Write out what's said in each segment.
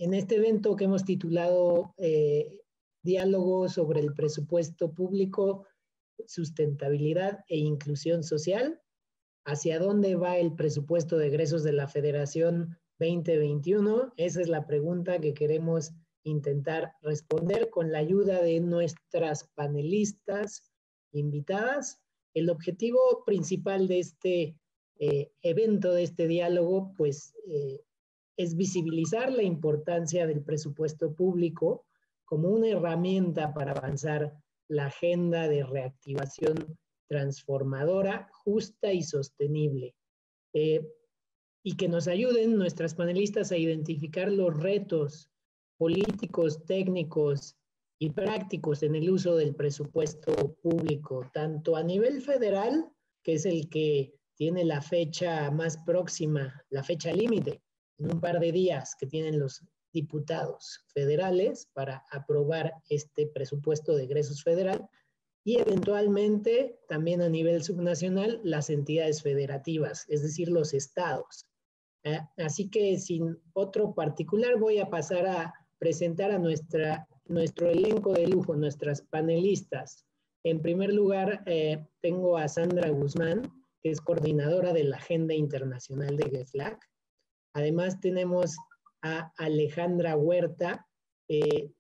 en este evento que hemos titulado Diálogo sobre el presupuesto público, sustentabilidad e inclusión social. ¿Hacia dónde va el presupuesto de egresos de la Federación 2021? Esa es la pregunta que queremos intentar responder con la ayuda de nuestras panelistas invitadas. El objetivo principal de este evento, de este diálogo, pues es visibilizar la importancia del presupuesto público como una herramienta para avanzar la agenda de reactivación transformadora, justa y sostenible. Y que nos ayuden nuestras panelistas a identificar los retos políticos, técnicos y prácticos en el uso del presupuesto público, tanto a nivel federal, que es el que tiene la fecha más próxima, la fecha límite, en un par de días que tienen los diputados federales para aprobar este presupuesto de egresos federal, y eventualmente también a nivel subnacional las entidades federativas, es decir, los estados. Así que sin otro particular voy a pasar a presentar a nuestro elenco de lujo, nuestras panelistas. En primer lugar, tengo a Sandra Guzmán, que es coordinadora de la Agenda Internacional de GEFLAC. Además tenemos a Alejandra Huerta,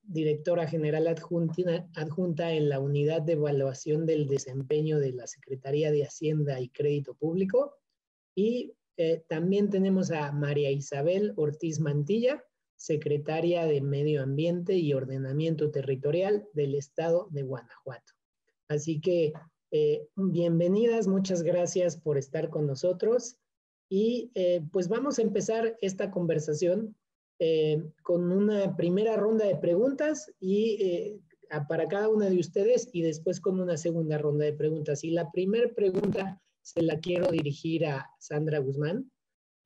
directora general adjunta en la Unidad de Evaluación del Desempeño de la Secretaría de Hacienda y Crédito Público. Y también tenemos a María Isabel Ortiz Mantilla, secretaria de Medio Ambiente y Ordenamiento Territorial del Estado de Guanajuato. Así que bienvenidas, muchas gracias por estar con nosotros. Y pues vamos a empezar esta conversación con una primera ronda de preguntas y para cada una de ustedes, y después con una segunda ronda de preguntas. Y la primera pregunta se la quiero dirigir a Sandra Guzmán.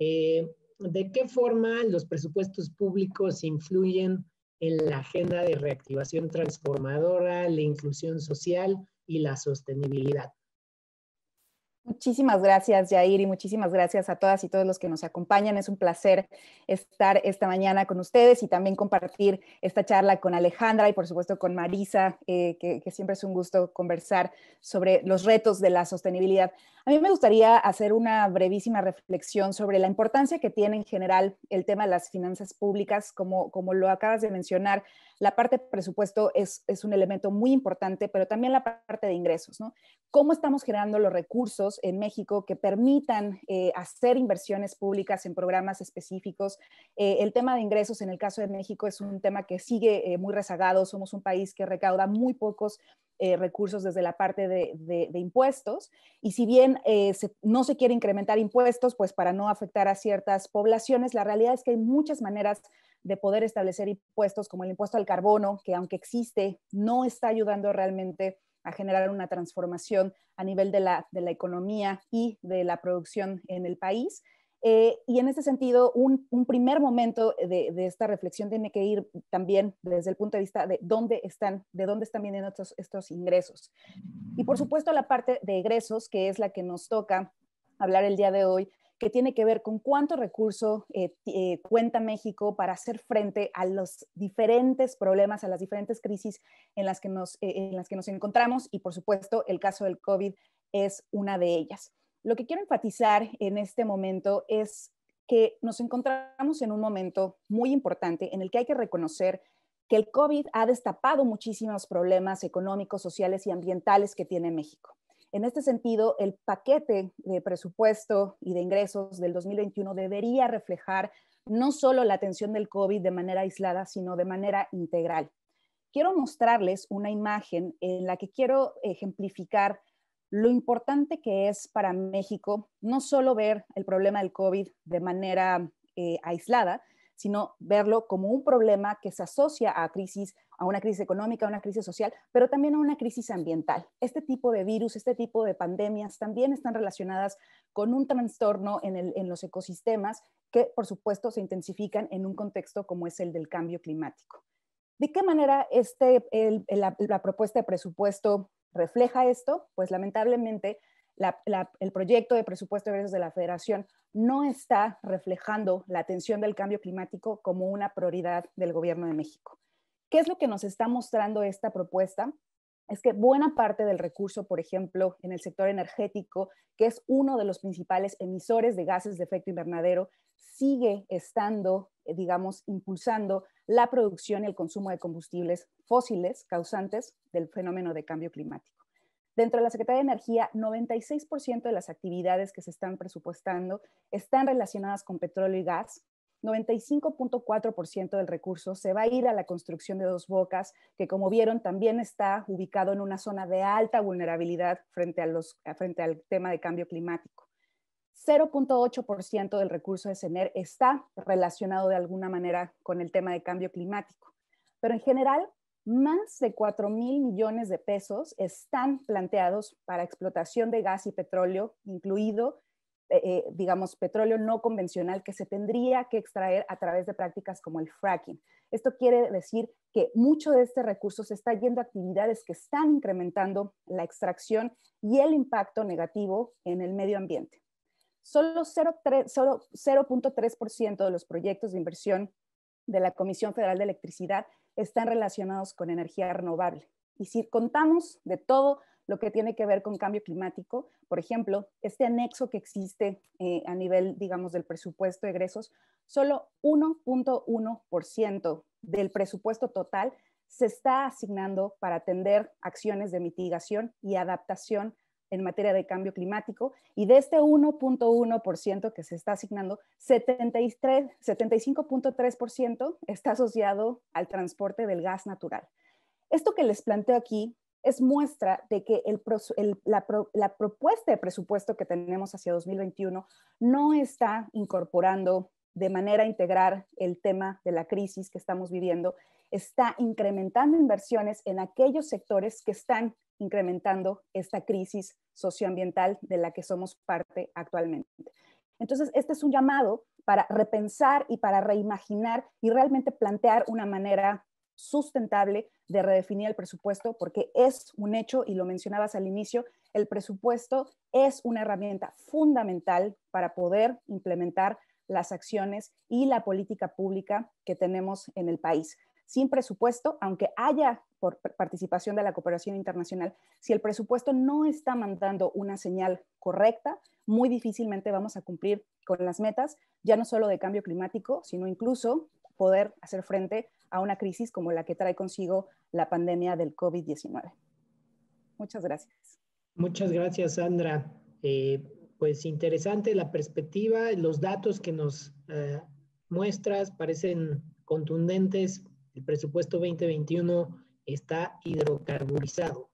¿De qué forma los presupuestos públicos influyen en la agenda de reactivación transformadora, la inclusión social y la sostenibilidad? Muchísimas gracias, Yair, y muchísimas gracias a todas y todos los que nos acompañan. Es un placer estar esta mañana con ustedes y también compartir esta charla con Alejandra y por supuesto con Marisa, que siempre es un gusto conversar sobre los retos de la sostenibilidad. A mí me gustaría hacer una brevísima reflexión sobre la importancia que tiene en general el tema de las finanzas públicas. Como lo acabas de mencionar, la parte de presupuesto es un elemento muy importante, pero también la parte de ingresos, ¿no? ¿Cómo estamos generando los recursos en México que permitan hacer inversiones públicas en programas específicos? El tema de ingresos en el caso de México es un tema que sigue muy rezagado. Somos un país que recauda muy pocos recursos desde la parte de impuestos, y si bien no se quiere incrementar impuestos, pues para no afectar a ciertas poblaciones, la realidad es que hay muchas maneras de poder establecer impuestos, como el impuesto al carbono, que aunque existe, no está ayudando realmente a generar una transformación a nivel de la economía y de la producción en el país. Y en ese sentido, un primer momento de esta reflexión tiene que ir también desde el punto de vista de dónde están viniendo estos ingresos. Y por supuesto la parte de egresos, que es la que nos toca hablar el día de hoy, que tiene que ver con cuánto recurso cuenta México para hacer frente a los diferentes problemas, a las diferentes crisis en las que nos encontramos, y por supuesto el caso del COVID es una de ellas. Lo que quiero enfatizar en este momento es que nos encontramos en un momento muy importante en el que hay que reconocer que el COVID ha destapado muchísimos problemas económicos, sociales y ambientales que tiene México. En este sentido, el paquete de presupuesto y de ingresos del 2021 debería reflejar no solo la atención del COVID de manera aislada, sino de manera integral. Quiero mostrarles una imagen en la que quiero ejemplificar lo importante que es para México no solo ver el problema del COVID de manera aislada, sino verlo como un problema que se asocia a una crisis económica, a una crisis social, pero también a una crisis ambiental. Este tipo de virus, este tipo de pandemias también están relacionadas con un trastorno en los ecosistemas que, por supuesto, se intensifican en un contexto como es el del cambio climático. ¿De qué manera la propuesta de presupuesto refleja esto? Pues lamentablemente el proyecto de presupuesto de egresos de la Federación no está reflejando la atención del cambio climático como una prioridad del Gobierno de México. ¿Qué es lo que nos está mostrando esta propuesta? Es que buena parte del recurso, por ejemplo, en el sector energético, que es uno de los principales emisores de gases de efecto invernadero, sigue estando, digamos, impulsando la producción y el consumo de combustibles fósiles causantes del fenómeno de cambio climático. Dentro de la Secretaría de Energía, 96% de las actividades que se están presupuestando están relacionadas con petróleo y gas. 95.4% del recurso se va a ir a la construcción de Dos Bocas, que como vieron también está ubicado en una zona de alta vulnerabilidad frente al tema de cambio climático. 0.8% del recurso de CENER está relacionado de alguna manera con el tema de cambio climático. Pero en general, más de 4,000 millones de pesos están planteados para explotación de gas y petróleo, incluido digamos, petróleo no convencional que se tendría que extraer a través de prácticas como el fracking. Esto quiere decir que mucho de este recurso se está yendo a actividades que están incrementando la extracción y el impacto negativo en el medio ambiente. Solo 0.3% de los proyectos de inversión de la Comisión Federal de Electricidad están relacionados con energía renovable. Y si contamos de todo lo que tiene que ver con cambio climático, por ejemplo, este anexo que existe a nivel, digamos, del presupuesto de egresos, solo 1.1% del presupuesto total se está asignando para atender acciones de mitigación y adaptación en materia de cambio climático, y de este 1.1% que se está asignando, 75.3% está asociado al transporte del gas natural. Esto que les planteo aquí es muestra de que la propuesta de presupuesto que tenemos hacia 2021 no está incorporando de manera integral el tema de la crisis que estamos viviendo, está incrementando inversiones en aquellos sectores que están incrementando esta crisis socioambiental de la que somos parte actualmente. Entonces, este es un llamado para repensar y para reimaginar y realmente plantear una manera sustentable de redefinir el presupuesto, porque es un hecho, y lo mencionabas al inicio, el presupuesto es una herramienta fundamental para poder implementar las acciones y la política pública que tenemos en el país. Sin presupuesto, aunque haya por participación de la cooperación internacional, si el presupuesto no está mandando una señal correcta, muy difícilmente vamos a cumplir con las metas, ya no solo de cambio climático, sino incluso poder hacer frente a una crisis como la que trae consigo la pandemia del COVID-19. Muchas gracias. Muchas gracias, Sandra. Pues interesante la perspectiva, los datos que nos muestras parecen contundentes. El presupuesto 2021 está hidrocarburizado.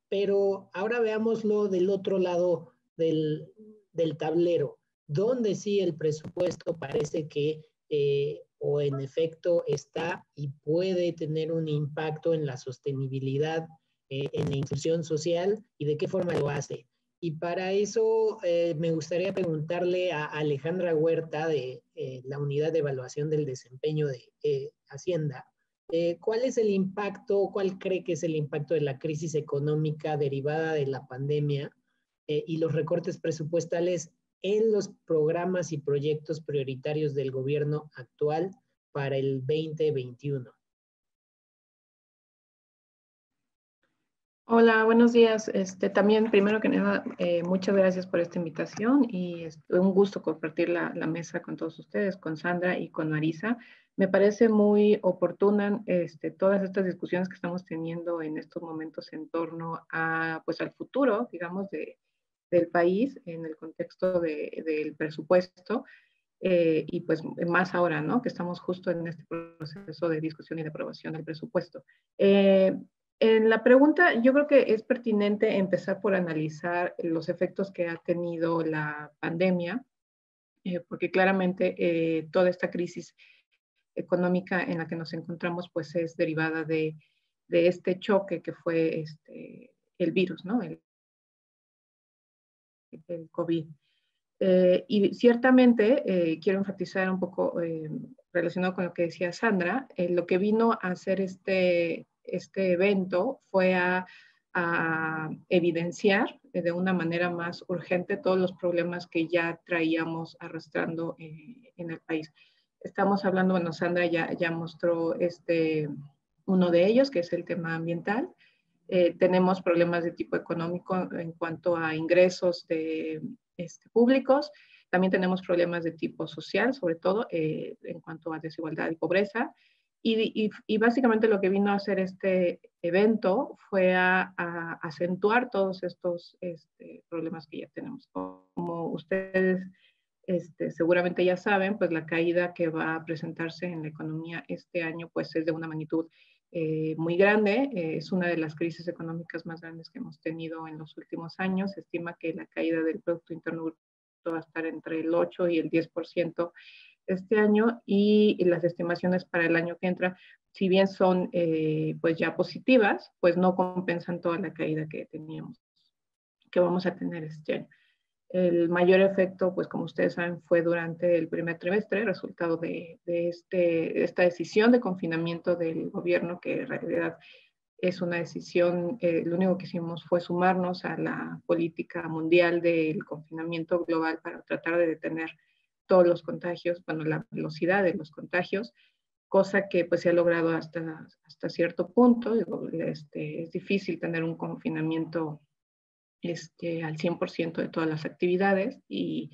Pero ahora veámoslo del otro lado del tablero, donde sí el presupuesto parece que o en efecto está y puede tener un impacto en la sostenibilidad, en la inclusión social, y de qué forma lo hace. Y para eso me gustaría preguntarle a Alejandra Huerta de la Unidad de Evaluación del Desempeño de Hacienda, ¿cuál es el impacto, cuál cree que es el impacto de la crisis económica derivada de la pandemia y los recortes presupuestales en los programas y proyectos prioritarios del gobierno actual para el 2021? Hola, buenos días. También, primero que nada, muchas gracias por esta invitación y es un gusto compartir la mesa con todos ustedes, con Sandra y con Marisa. Me parece muy oportuna todas estas discusiones que estamos teniendo en estos momentos en torno a, pues, al futuro, digamos, del país en el contexto del presupuesto. Y pues más ahora, ¿no? Que estamos justo en este proceso de discusión y de aprobación del presupuesto. En la pregunta, yo creo que es pertinente empezar por analizar los efectos que ha tenido la pandemia, porque claramente toda esta crisis económica en la que nos encontramos pues es derivada de este choque que fue el virus, ¿no? El COVID. Y ciertamente quiero enfatizar un poco relacionado con lo que decía Sandra, lo que vino a hacer este evento fue a a evidenciar de una manera más urgente todos los problemas que ya traíamos arrastrando en el país. Estamos hablando, bueno, Sandra ya mostró uno de ellos, que es el tema ambiental. Tenemos problemas de tipo económico en cuanto a ingresos públicos. También tenemos problemas de tipo social, sobre todo en cuanto a desigualdad y pobreza. Y básicamente lo que vino a hacer este evento fue a acentuar todos estos problemas que ya tenemos. Como ustedes seguramente ya saben, pues la caída que va a presentarse en la economía este año pues es de una magnitud muy grande. Es una de las crisis económicas más grandes que hemos tenido en los últimos años. Se estima que la caída del Producto Interno Bruto va a estar entre el 8 y el 10% este año, y las estimaciones para el año que entra, si bien son pues ya positivas, pues no compensan toda la caída que teníamos, que vamos a tener este año. El mayor efecto, pues como ustedes saben, fue durante el primer trimestre, resultado de esta decisión de confinamiento del gobierno, que en realidad es una decisión, lo único que hicimos fue sumarnos a la política mundial del confinamiento global para tratar de detener todos los contagios, bueno, la velocidad de los contagios, cosa que pues se ha logrado hasta cierto punto. Es difícil tener un confinamiento al 100% de todas las actividades, y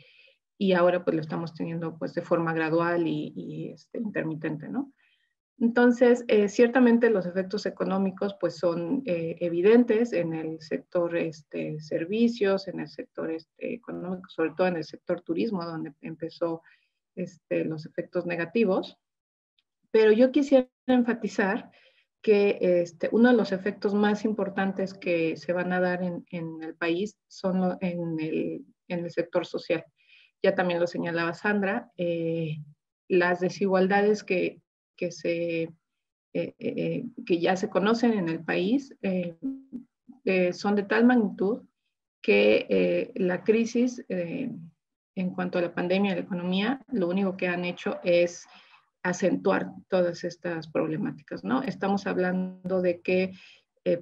ahora pues lo estamos teniendo pues de forma gradual y intermitente, ¿no? Entonces, ciertamente los efectos económicos pues son evidentes en el sector servicios, en el sector económico, sobre todo en el sector turismo, donde empezó los efectos negativos. Pero yo quisiera enfatizar que uno de los efectos más importantes que se van a dar en el país son en el sector social. Ya también lo señalaba Sandra, las desigualdades que ya se conocen en el país son de tal magnitud que la crisis en cuanto a la pandemia y la economía, lo único que han hecho es acentuar todas estas problemáticas, ¿no? Estamos hablando de que,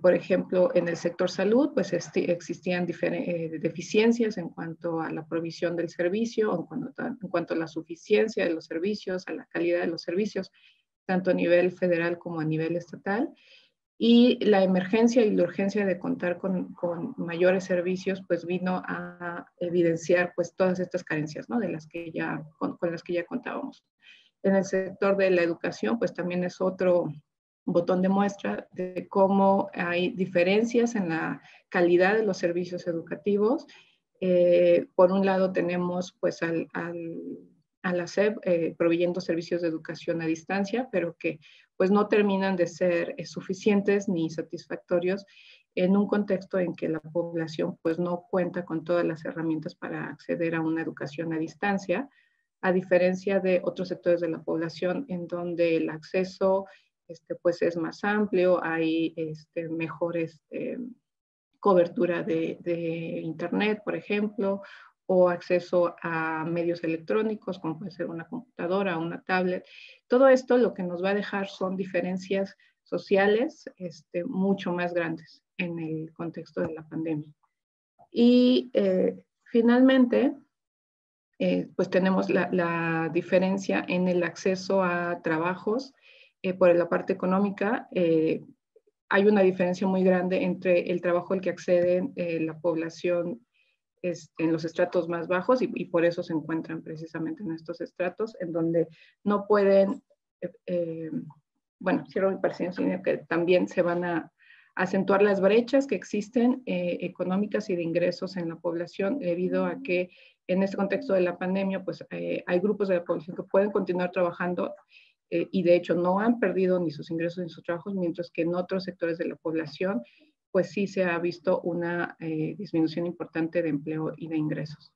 por ejemplo, en el sector salud, pues existían deficiencias en cuanto a la provisión del servicio, en cuanto a la suficiencia de los servicios, a la calidad de los servicios, tanto a nivel federal como a nivel estatal. Y la emergencia y la urgencia de contar con mayores servicios, pues vino a evidenciar pues todas estas carencias, ¿no? De las que con las que ya contábamos. En el sector de la educación, pues también es otro botón de muestra de cómo hay diferencias en la calidad de los servicios educativos. Por un lado tenemos pues a la SEP proveyendo servicios de educación a distancia, pero que pues no terminan de ser suficientes ni satisfactorios en un contexto en que la población pues no cuenta con todas las herramientas para acceder a una educación a distancia, a diferencia de otros sectores de la población en donde el acceso pues es más amplio, hay mejor cobertura de internet, por ejemplo, o acceso a medios electrónicos, como puede ser una computadora, una tablet. Todo esto lo que nos va a dejar son diferencias sociales mucho más grandes en el contexto de la pandemia. Y finalmente, pues tenemos la diferencia en el acceso a trabajos. Por la parte económica, hay una diferencia muy grande entre el trabajo al que accede la población en los estratos más bajos, y por eso se encuentran precisamente en estos estratos, en donde no pueden, bueno, cierro mi parecer, sino que también se van a acentuar las brechas que existen económicas y de ingresos en la población, debido a que en este contexto de la pandemia, pues hay grupos de la población que pueden continuar trabajando y de hecho no han perdido ni sus ingresos ni sus trabajos, mientras que en otros sectores de la población, pues sí se ha visto una disminución importante de empleo y de ingresos.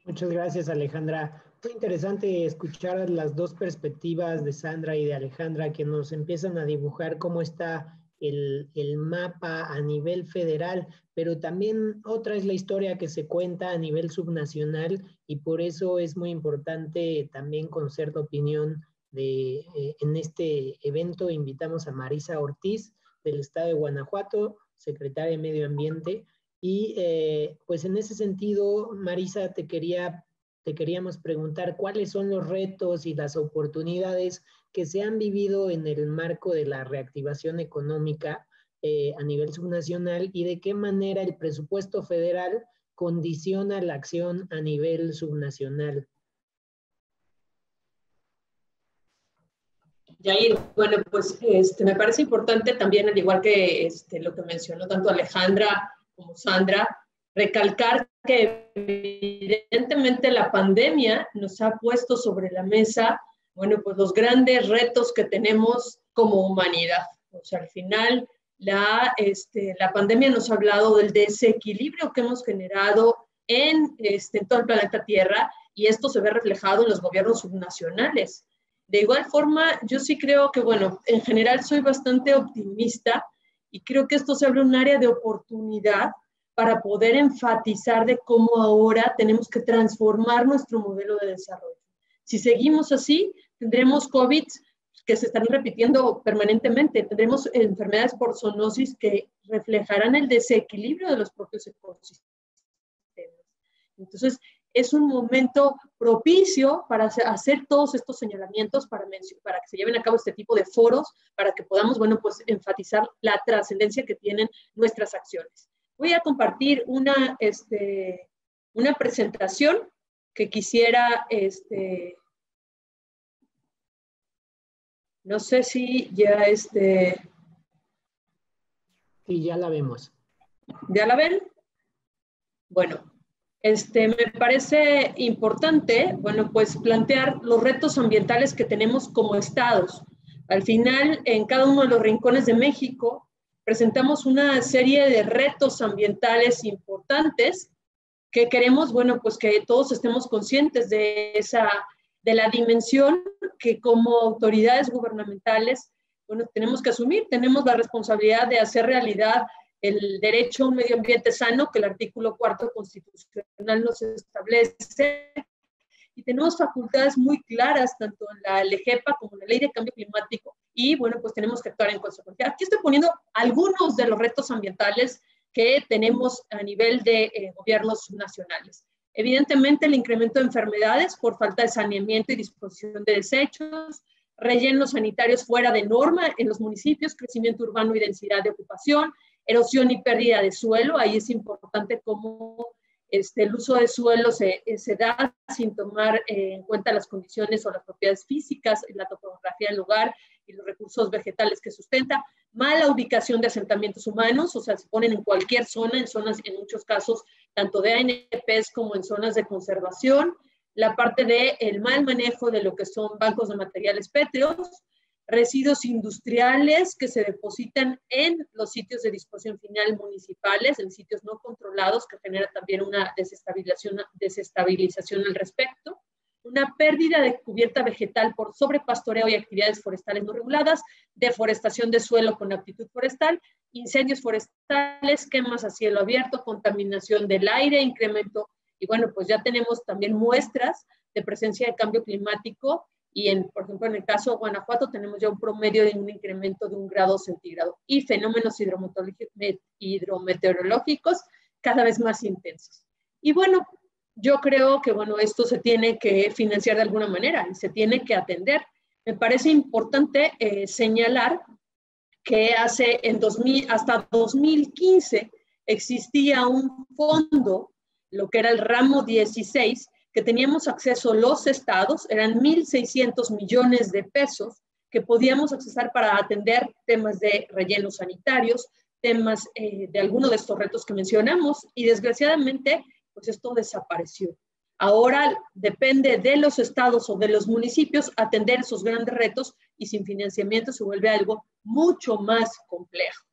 Muchas gracias, Alejandra. Fue interesante escuchar las dos perspectivas de Sandra y de Alejandra, que nos empiezan a dibujar cómo está el mapa a nivel federal, pero también otra es la historia que se cuenta a nivel subnacional, y por eso es muy importante también conocer tu opinión. En este evento invitamos a Marisa Ortiz, del Estado de Guanajuato, secretaria de Medio Ambiente. Y pues en ese sentido, Marisa, te queríamos preguntar cuáles son los retos y las oportunidades que se han vivido en el marco de la reactivación económica a nivel subnacional y de qué manera el presupuesto federal condiciona la acción a nivel subnacional. Yair, bueno, pues me parece importante también, al igual que lo que mencionó tanto Alejandra como Sandra, recalcar que evidentemente la pandemia nos ha puesto sobre la mesa, bueno, pues los grandes retos que tenemos como humanidad. O sea, al final la pandemia nos ha hablado del desequilibrio que hemos generado en todo el planeta Tierra, y esto se ve reflejado en los gobiernos subnacionales. De igual forma, yo sí creo que, bueno, en general soy bastante optimista y creo que esto se abre un área de oportunidad para poder enfatizar de cómo ahora tenemos que transformar nuestro modelo de desarrollo. Si seguimos así, tendremos COVID que se están repitiendo permanentemente, tendremos enfermedades por zoonosis que reflejarán el desequilibrio de los propios ecosistemas. Entonces, es un momento propicio para hacer todos estos señalamientos, para que se lleven a cabo este tipo de foros, para que podamos, bueno, pues enfatizar la trascendencia que tienen nuestras acciones. Voy a compartir una presentación que quisiera, no sé si ya Sí, ya la vemos. ¿Ya la ven? Bueno. Me parece importante, bueno, pues plantear los retos ambientales que tenemos como estados. Al final, en cada uno de los rincones de México, presentamos una serie de retos ambientales importantes que queremos, bueno, pues que todos estemos conscientes de la dimensión que como autoridades gubernamentales, bueno, tenemos que asumir. Tenemos la responsabilidad de hacer realidad el derecho a un medio ambiente sano que el artículo 4 constitucional nos establece, y tenemos facultades muy claras tanto en la LGEPA como en la Ley de Cambio Climático, y bueno, pues tenemos que actuar en consecuencia. Aquí estoy poniendo algunos de los retos ambientales que tenemos a nivel de gobiernos nacionales. Evidentemente, el incremento de enfermedades por falta de saneamiento y disposición de desechos, rellenos sanitarios fuera de norma en los municipios, crecimiento urbano y densidad de ocupación, erosión y pérdida de suelo. Ahí es importante cómo el uso de suelo se da sin tomar en cuenta las condiciones o las propiedades físicas, la topografía del lugar y los recursos vegetales que sustenta. Mala ubicación de asentamientos humanos, o sea, se ponen en cualquier zona, en muchos casos, tanto de ANPs como en zonas de conservación. La parte del mal manejo de lo que son bancos de materiales pétreos, residuos industriales que se depositan en los sitios de disposición final municipales, en sitios no controlados, que genera también una desestabilización al respecto, una pérdida de cubierta vegetal por sobrepastoreo y actividades forestales no reguladas, deforestación de suelo con aptitud forestal, incendios forestales, quemas a cielo abierto, contaminación del aire, incremento, y bueno, pues ya tenemos también muestras de presencia de cambio climático. Y, por ejemplo, en el caso de Guanajuato tenemos ya un promedio de un incremento de 1 grado centígrado y fenómenos hidrometeorológicos cada vez más intensos. Y bueno, yo creo que bueno, esto se tiene que financiar de alguna manera y se tiene que atender. Me parece importante señalar que hasta 2015 existía un fondo, lo que era el ramo 16, que teníamos acceso los estados, eran 1,600 millones de pesos que podíamos accesar para atender temas de rellenos sanitarios, temas de alguno de estos retos que mencionamos, y desgraciadamente, pues esto desapareció. Ahora depende de los estados o de los municipios atender esos grandes retos, y sin financiamiento se vuelve algo mucho más complejo.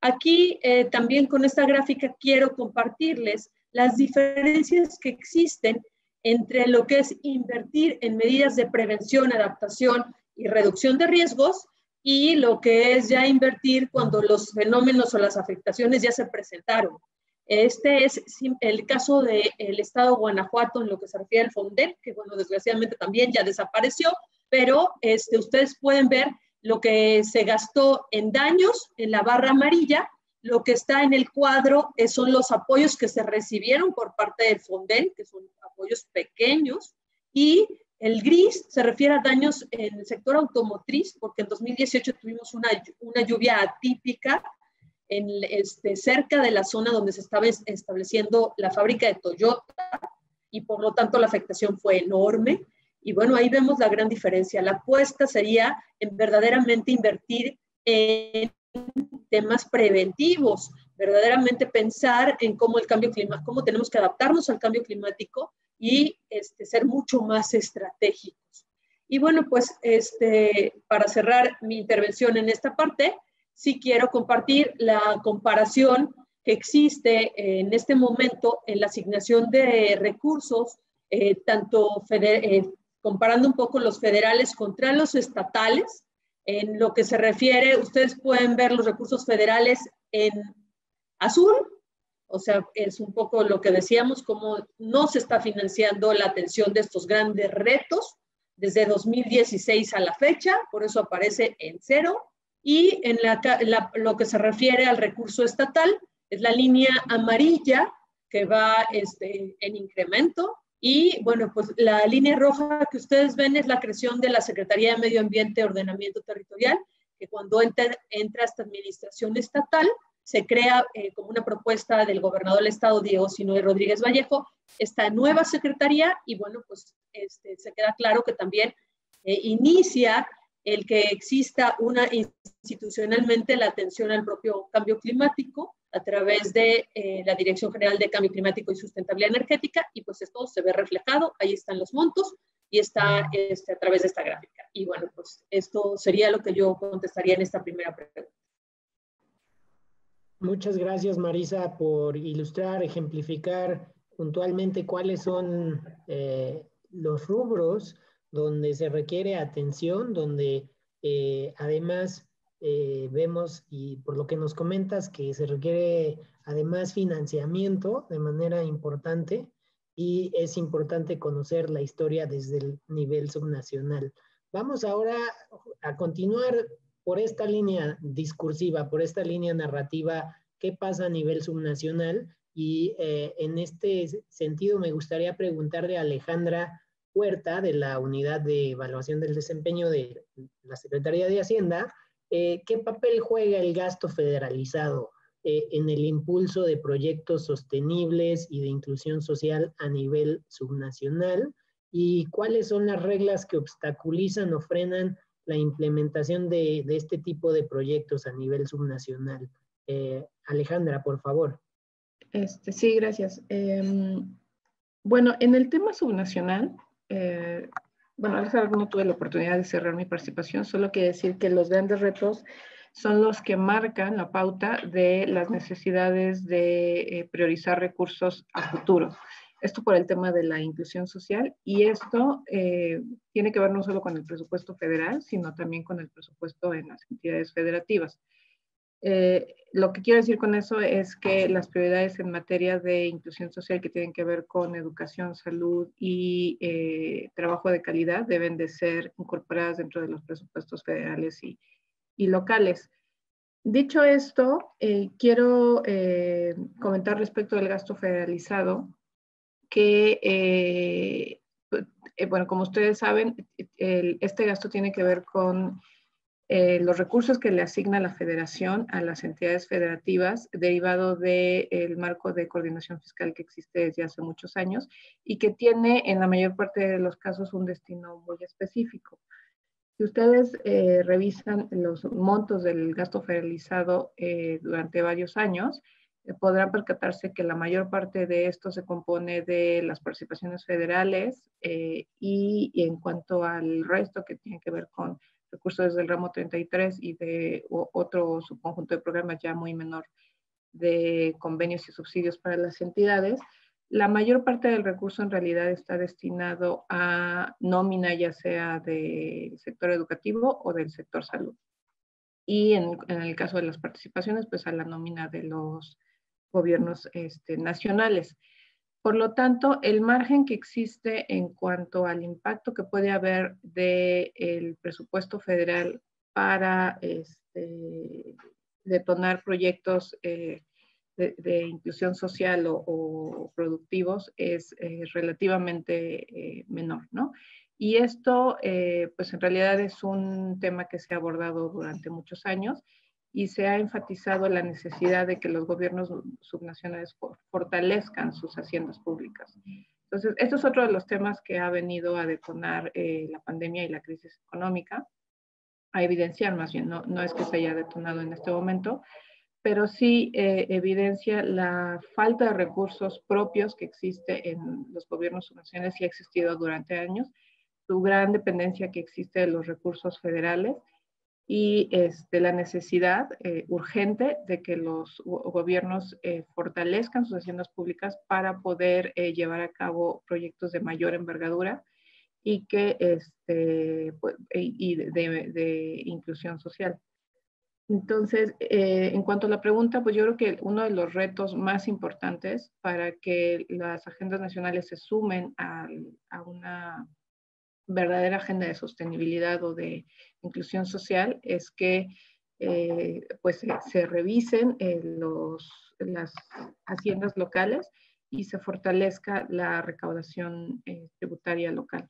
Aquí también con esta gráfica quiero compartirles las diferencias que existen entre lo que es invertir en medidas de prevención, adaptación y reducción de riesgos y lo que es ya invertir cuando los fenómenos o las afectaciones ya se presentaron. Este es el caso del estado de Guanajuato en lo que se refiere al FONDEP, que bueno, desgraciadamente también ya desapareció, pero ustedes pueden ver lo que se gastó en daños en la barra amarilla. Lo que está en el cuadro son los apoyos que se recibieron por parte del Fonden, que son apoyos pequeños, y el gris se refiere a daños en el sector automotriz, porque en 2018 tuvimos una lluvia atípica cerca de la zona donde se estaba estableciendo la fábrica de Toyota, y por lo tanto la afectación fue enorme. Y bueno, ahí vemos la gran diferencia. La apuesta sería en verdaderamente invertir en temas preventivos, verdaderamente pensar en cómo cómo tenemos que adaptarnos al cambio climático y ser mucho más estratégicos. Y bueno, pues para cerrar mi intervención en esta parte, sí quiero compartir la comparación que existe en este momento en la asignación de recursos, comparando un poco los federales contra los estatales. En lo que se refiere, ustedes pueden ver los recursos federales en azul, o sea, es un poco lo que decíamos, cómo no se está financiando la atención de estos grandes retos desde 2016 a la fecha, por eso aparece en 0. Y en lo que se refiere al recurso estatal, es la línea amarilla que va en incremento. Y bueno, pues la línea roja que ustedes ven es la creación de la Secretaría de Medio Ambiente y Ordenamiento Territorial, que cuando entra esta administración estatal, se crea como una propuesta del gobernador del estado, Diego Sinue Rodríguez Vallejo, esta nueva secretaría. Y bueno, pues se queda claro que también inicia el que exista institucionalmente la atención al propio cambio climático a través de la Dirección General de Cambio Climático y Sustentabilidad Energética, y pues esto se ve reflejado, ahí están los montos, y está a través de esta gráfica. Y bueno, pues esto sería lo que yo contestaría en esta primera pregunta. Muchas gracias, Marisa, por ilustrar, ejemplificar puntualmente cuáles son los rubros donde se requiere atención, donde además vemos, y por lo que nos comentas, que se requiere además financiamiento de manera importante, y es importante conocer la historia desde el nivel subnacional. Vamos ahora a continuar por esta línea discursiva, por esta línea narrativa, qué pasa a nivel subnacional. Y en este sentido me gustaría preguntarle a Alejandra Huerta, de la Unidad de Evaluación del Desempeño de la Secretaría de Hacienda, ¿qué papel juega el gasto federalizado en el impulso de proyectos sostenibles y de inclusión social a nivel subnacional? ¿Y cuáles son las reglas que obstaculizan o frenan la implementación de este tipo de proyectos a nivel subnacional? Alejandra, por favor. Sí, gracias. Bueno, en el tema subnacional, bueno, no tuve la oportunidad de cerrar mi participación, solo quiero decir que los grandes retos son los que marcan la pauta de las necesidades de priorizar recursos a futuro. Esto por el tema de la inclusión social, y esto tiene que ver no solo con el presupuesto federal, sino también con el presupuesto en las entidades federativas. Lo que quiero decir con eso es que las prioridades en materia de inclusión social que tienen que ver con educación, salud y trabajo de calidad deben de ser incorporadas dentro de los presupuestos federales y locales. Dicho esto, quiero comentar respecto del gasto federalizado que, bueno, como ustedes saben, este gasto tiene que ver con los recursos que le asigna la federación a las entidades federativas, derivado del marco de coordinación fiscal que existe desde hace muchos años y que tiene en la mayor parte de los casos un destino muy específico. Si ustedes revisan los montos del gasto federalizado durante varios años, podrán percatarse que la mayor parte de esto se compone de las participaciones federales y en cuanto al resto que tiene que ver con recursos del ramo 33 y de otro subconjunto de programas ya muy menor de convenios y subsidios para las entidades, la mayor parte del recurso en realidad está destinado a nómina, ya sea del sector educativo o del sector salud. Y en el caso de las participaciones, pues a la nómina de los gobiernos nacionales. Por lo tanto, el margen que existe en cuanto al impacto que puede haber del presupuesto federal para detonar proyectos de inclusión social o productivos es relativamente menor, ¿no? Y esto, pues en realidad es un tema que se ha abordado durante muchos años y se ha enfatizado la necesidad de que los gobiernos subnacionales fortalezcan sus haciendas públicas. Entonces, esto es otro de los temas que ha venido a detonar la pandemia y la crisis económica, a evidenciar más bien, no es que se haya detonado en este momento, pero sí evidencia la falta de recursos propios que existe en los gobiernos subnacionales y ha existido durante años, su gran dependencia que existe de los recursos federales y la necesidad urgente de que los gobiernos fortalezcan sus haciendas públicas para poder llevar a cabo proyectos de mayor envergadura y que de inclusión social. Entonces, en cuanto a la pregunta, pues yo creo que uno de los retos más importantes para que las agendas nacionales se sumen a una verdadera agenda de sostenibilidad o de inclusión social es que pues se revisen las haciendas locales y se fortalezca la recaudación tributaria local.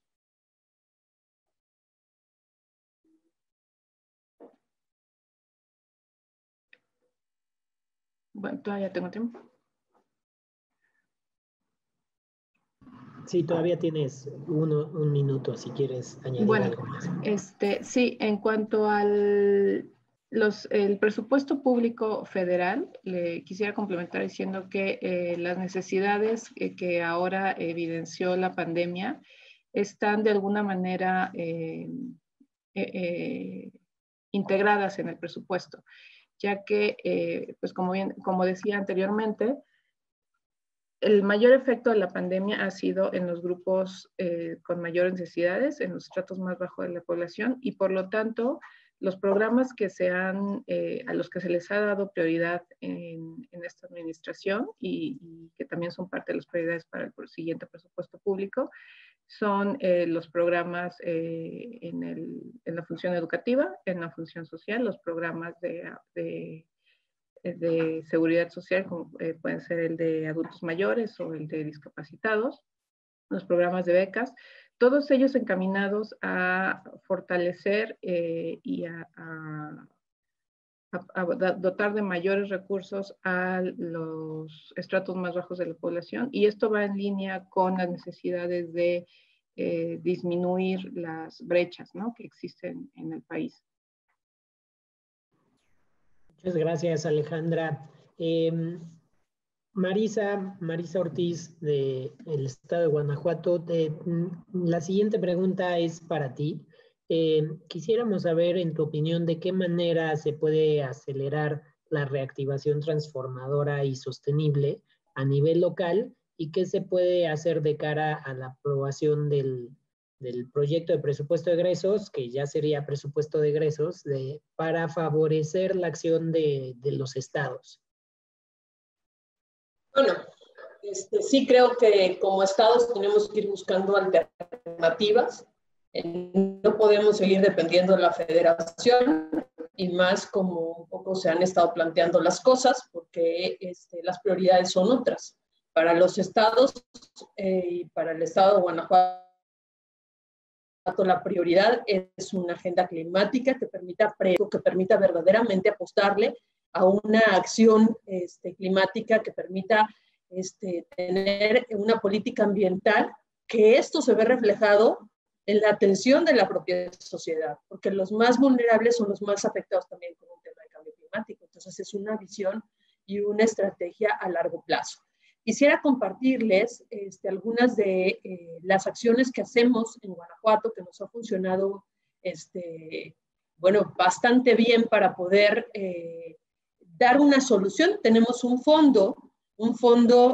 Bueno, todavía tengo tiempo. Sí, todavía tienes un minuto si quieres añadir algo más. Sí, en cuanto al el presupuesto público federal, le quisiera complementar diciendo que las necesidades que ahora evidenció la pandemia están de alguna manera integradas en el presupuesto, ya que, pues como decía anteriormente, el mayor efecto de la pandemia ha sido en los grupos con mayores necesidades, en los estratos más bajos de la población, y por lo tanto, los programas a los que se les ha dado prioridad en esta administración y que también son parte de las prioridades para el siguiente presupuesto público, son los programas en la función educativa, en la función social, los programas de seguridad social, como pueden ser el de adultos mayores o el de discapacitados, los programas de becas, todos ellos encaminados a fortalecer y a dotar de mayores recursos a los estratos más bajos de la población, y esto va en línea con las necesidades de disminuir las brechas, ¿no?, que existen en el país. Muchas gracias, Alejandra. Marisa Ortiz, del estado de Guanajuato, la siguiente pregunta es para ti. Quisiéramos saber, en tu opinión, de qué manera se puede acelerar la reactivación transformadora y sostenible a nivel local y qué se puede hacer de cara a la aprobación del proyecto de presupuesto de egresos, que ya sería presupuesto de egresos, para favorecer la acción de los estados. Bueno, sí creo que como estados tenemos que ir buscando alternativas. No podemos seguir dependiendo de la federación y más como un poco se han estado planteando las cosas, porque las prioridades son otras. Para los estados y para el estado de Guanajuato, la prioridad es una agenda climática que permita verdaderamente apostarle a una acción climática que permita tener una política ambiental, que esto se ve reflejado en la atención de la propia sociedad, porque los más vulnerables son los más afectados también con un tema de cambio climático. Entonces es una visión y una estrategia a largo plazo. Quisiera compartirles algunas de las acciones que hacemos en Guanajuato, que nos ha funcionado bueno, bastante bien para poder dar una solución. Tenemos un fondo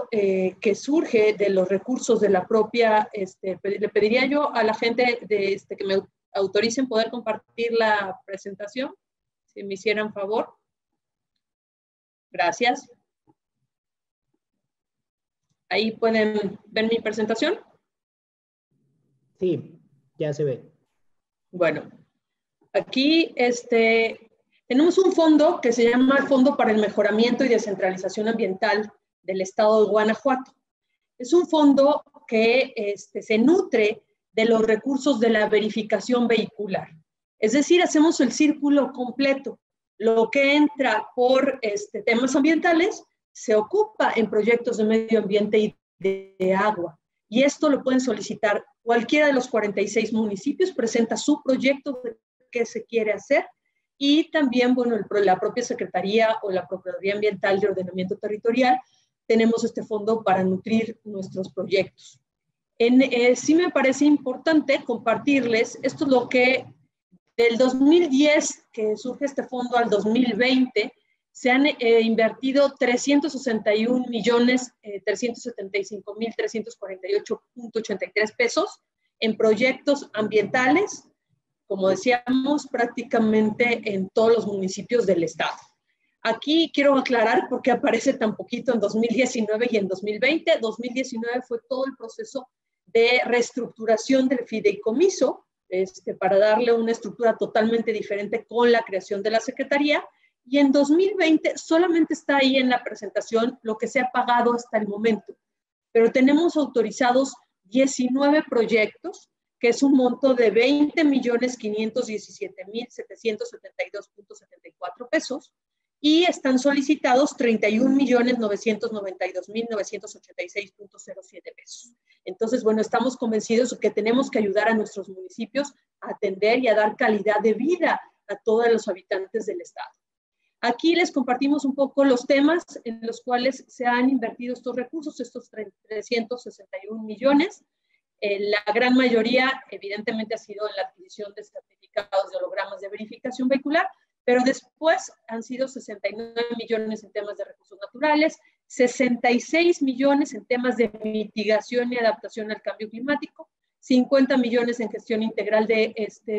que surge de los recursos de la propia, le pediría yo a la gente que me autoricen poder compartir la presentación, si me hicieran favor. Gracias. ¿Ahí pueden ver mi presentación? Sí, ya se ve. Bueno, Aquí tenemos un fondo que se llama el Fondo para el Mejoramiento y Descentralización Ambiental del Estado de Guanajuato. Es un fondo que se nutre de los recursos de la verificación vehicular. Es decir, hacemos el círculo completo. Lo que entra por temas ambientales se ocupa en proyectos de medio ambiente y de agua. Y esto lo pueden solicitar cualquiera de los 46 municipios, presenta su proyecto de qué se quiere hacer, y también, bueno, la propia Secretaría o la Procuraduría Ambiental de Ordenamiento Territorial tenemos este fondo para nutrir nuestros proyectos. Sí me parece importante compartirles, esto es lo que del 2010 que surge este fondo al 2020, se han invertido 361.375.348.83 pesos en proyectos ambientales, como decíamos, prácticamente en todos los municipios del estado. Aquí quiero aclarar por qué aparece tan poquito en 2019 y en 2020. 2019 fue todo el proceso de reestructuración del fideicomiso, para darle una estructura totalmente diferente con la creación de la Secretaría, y en 2020 solamente está ahí en la presentación lo que se ha pagado hasta el momento, pero tenemos autorizados 19 proyectos, que es un monto de 20.517.772.74 pesos, y están solicitados 31.992.986.07 pesos. Entonces, bueno, estamos convencidos que tenemos que ayudar a nuestros municipios a atender y a dar calidad de vida a todos los habitantes del estado. Aquí les compartimos un poco los temas en los cuales se han invertido estos recursos, estos 361 millones. La gran mayoría, evidentemente, ha sido en la adquisición de certificados de hologramas de verificación vehicular, pero después han sido 69 millones en temas de recursos naturales, 66 millones en temas de mitigación y adaptación al cambio climático, 50 millones en gestión integral de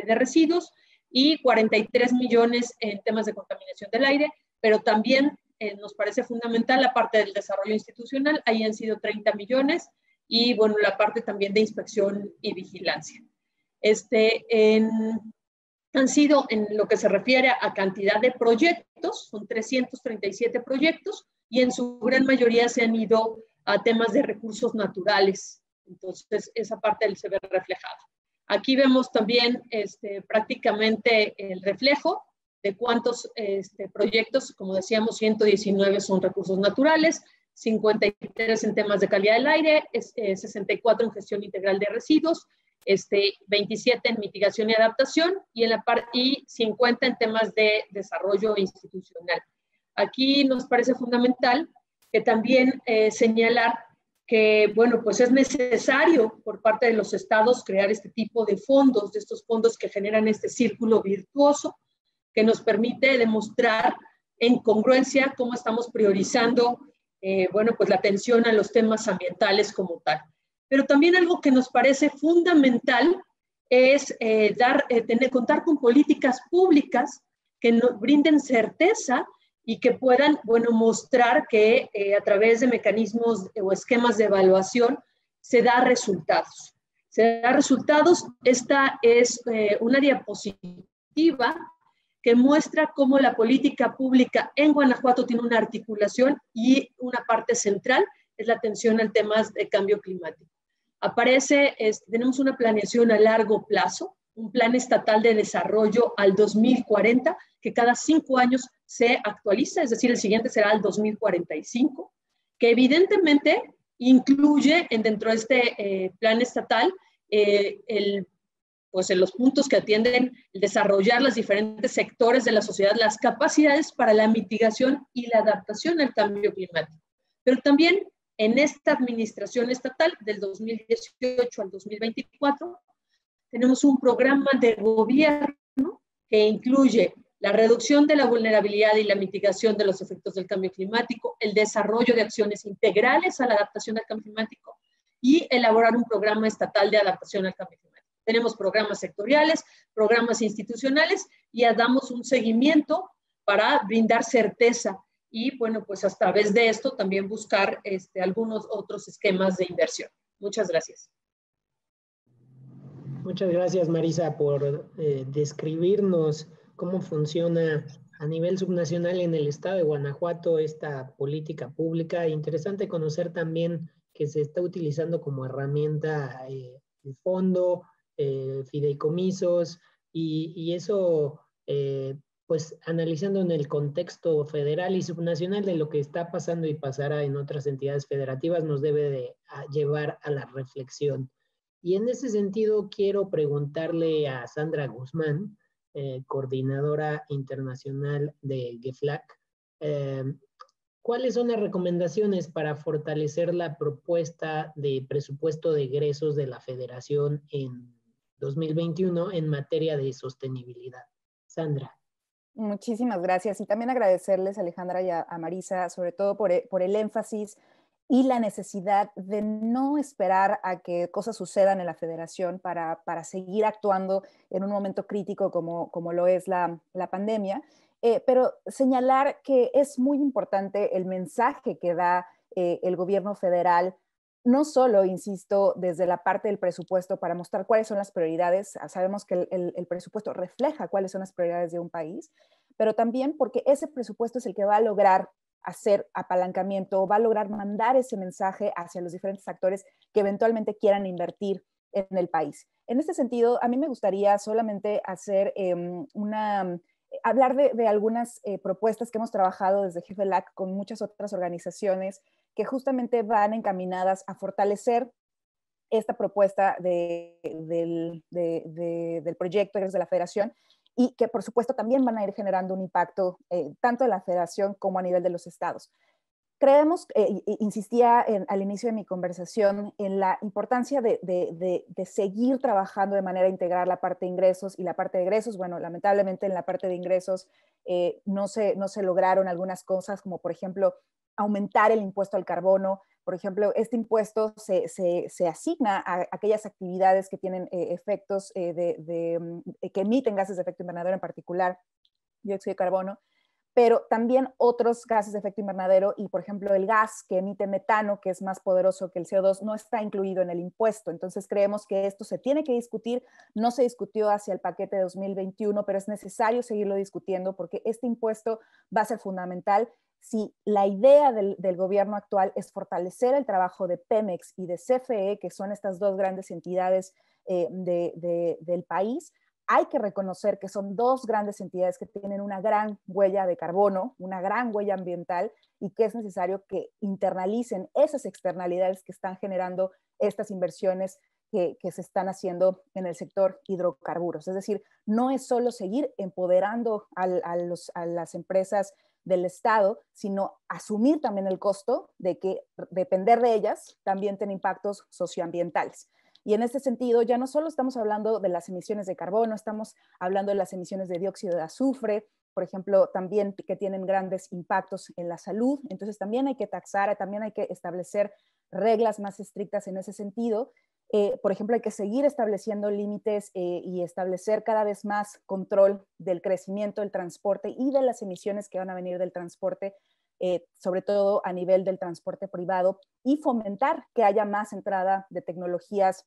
residuos y 43 millones en temas de contaminación del aire, pero también nos parece fundamental la parte del desarrollo institucional, ahí han sido 30 millones, y bueno, la parte también de inspección y vigilancia. Han sido, en lo que se refiere a cantidad de proyectos, son 337 proyectos, y en su gran mayoría se han ido a temas de recursos naturales. Entonces, esa parte se ve reflejada. Aquí vemos también prácticamente el reflejo de cuántos proyectos, como decíamos, 119 son recursos naturales, 53 en temas de calidad del aire, 64 en gestión integral de residuos, 27 en mitigación y adaptación y 50 en temas de desarrollo institucional. Aquí nos parece fundamental que también señalar que, bueno, pues es necesario por parte de los estados crear este tipo de fondos, de estos fondos que generan este círculo virtuoso que nos permite demostrar en congruencia cómo estamos priorizando, bueno, pues la atención a los temas ambientales como tal. Pero también algo que nos parece fundamental es contar con políticas públicas que nos brinden certeza y que puedan, bueno, mostrar que a través de mecanismos o esquemas de evaluación se da resultados. Se da resultados. Esta es una diapositiva que muestra cómo la política pública en Guanajuato tiene una articulación y una parte central es la atención al tema de cambio climático. Aparece, tenemos una planeación a largo plazo, un plan estatal de desarrollo al 2040, que cada 5 años se actualiza, es decir, el siguiente será el 2045, que evidentemente incluye dentro de este plan estatal pues en los puntos que atienden el desarrollar los diferentes sectores de la sociedad, las capacidades para la mitigación y la adaptación al cambio climático. Pero también en esta administración estatal del 2018 al 2024 tenemos un programa de gobierno que incluye la reducción de la vulnerabilidad y la mitigación de los efectos del cambio climático, el desarrollo de acciones integrales a la adaptación al cambio climático y elaborar un programa estatal de adaptación al cambio climático. Tenemos programas sectoriales, programas institucionales y damos un seguimiento para brindar certeza y, bueno, pues a través de esto también buscar algunos otros esquemas de inversión. Muchas gracias. Muchas gracias, Marisa, por describirnos cómo funciona a nivel subnacional en el estado de Guanajuato esta política pública. Interesante conocer también que se está utilizando como herramienta el fondo, fideicomisos, y eso, pues analizando en el contexto federal y subnacional de lo que está pasando y pasará en otras entidades federativas, nos debe de llevar a la reflexión. Y en ese sentido quiero preguntarle a Sandra Guzmán, coordinadora internacional de GEFLAC, eh, ¿cuáles son las recomendaciones para fortalecer la propuesta de presupuesto de egresos de la Federación en 2021 en materia de sostenibilidad? Sandra. Muchísimas gracias. Y también agradecerles, Alejandra, y a Marisa, sobre todo por el énfasis y la necesidad de no esperar a que cosas sucedan en la federación para seguir actuando en un momento crítico como lo es la pandemia, pero señalar que es muy importante el mensaje que da el gobierno federal, no solo, insisto, desde la parte del presupuesto para mostrar cuáles son las prioridades. Sabemos que el presupuesto refleja cuáles son las prioridades de un país, pero también porque ese presupuesto es el que va a lograr hacer apalancamiento, va a lograr mandar ese mensaje hacia los diferentes actores que eventualmente quieran invertir en el país. En este sentido, a mí me gustaría solamente hacer hablar de algunas propuestas que hemos trabajado desde GFLAC con muchas otras organizaciones que justamente van encaminadas a fortalecer esta propuesta del proyecto de la Federación, y que por supuesto también van a ir generando un impacto tanto en la federación como a nivel de los estados. Creemos, insistía al inicio de mi conversación, en la importancia de seguir trabajando de manera integral la parte de ingresos y la parte de egresos. Bueno, lamentablemente en la parte de ingresos no se lograron algunas cosas, como por ejemplo aumentar el impuesto al carbono. Por ejemplo, este impuesto se asigna a aquellas actividades que tienen efectos que emiten gases de efecto invernadero, en particular dióxido de carbono, pero también otros gases de efecto invernadero, y por ejemplo el gas que emite metano, que es más poderoso que el CO2, no está incluido en el impuesto. Entonces creemos que esto se tiene que discutir. No se discutió hacia el paquete de 2021, pero es necesario seguirlo discutiendo porque este impuesto va a ser fundamental. Si la idea del gobierno actual es fortalecer el trabajo de Pemex y de CFE, que son estas dos grandes entidades del país, hay que reconocer que son dos grandes entidades que tienen una gran huella de carbono, una gran huella ambiental, y que es necesario que internalicen esas externalidades que están generando estas inversiones que se están haciendo en el sector hidrocarburos. Es decir, no es solo seguir empoderando a las empresas del Estado, sino asumir también el costo de que depender de ellas también tiene impactos socioambientales. Y en este sentido, ya no solo estamos hablando de las emisiones de carbono, estamos hablando de las emisiones de dióxido de azufre, por ejemplo, también que tienen grandes impactos en la salud. Entonces también hay que taxar, también hay que establecer reglas más estrictas en ese sentido. Por ejemplo, hay que seguir estableciendo límites y establecer cada vez más control del crecimiento del transporte y de las emisiones que van a venir del transporte, sobre todo a nivel del transporte privado, y fomentar que haya más entrada de tecnologías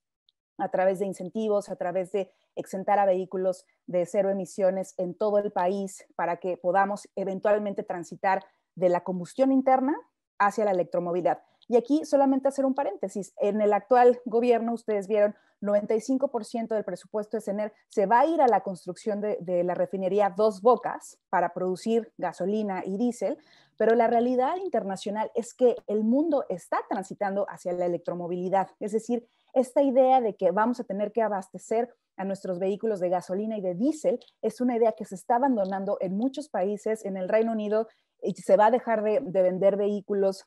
a través de incentivos, a través de exentar a vehículos de cero emisiones en todo el país para que podamos eventualmente transitar de la combustión interna hacia la electromovilidad. Y aquí solamente hacer un paréntesis. En el actual gobierno, ustedes vieron, 95% del presupuesto de CENER se va a ir a la construcción de la refinería Dos Bocas para producir gasolina y diésel, pero la realidad internacional es que el mundo está transitando hacia la electromovilidad. Es decir, esta idea de que vamos a tener que abastecer a nuestros vehículos de gasolina y de diésel es una idea que se está abandonando en muchos países. En el Reino Unido se va a dejar de vender vehículos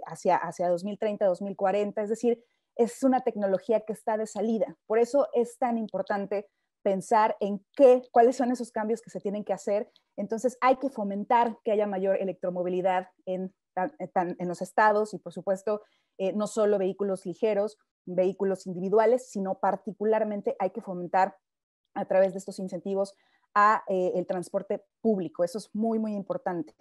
hacia 2030, 2040, es decir, es una tecnología que está de salida. Por eso es tan importante pensar en cuáles son esos cambios que se tienen que hacer. Entonces hay que fomentar que haya mayor electromovilidad en los estados y por supuesto no solo vehículos ligeros, vehículos individuales, sino particularmente hay que fomentar a través de estos incentivos el transporte público. Eso es muy, muy importante.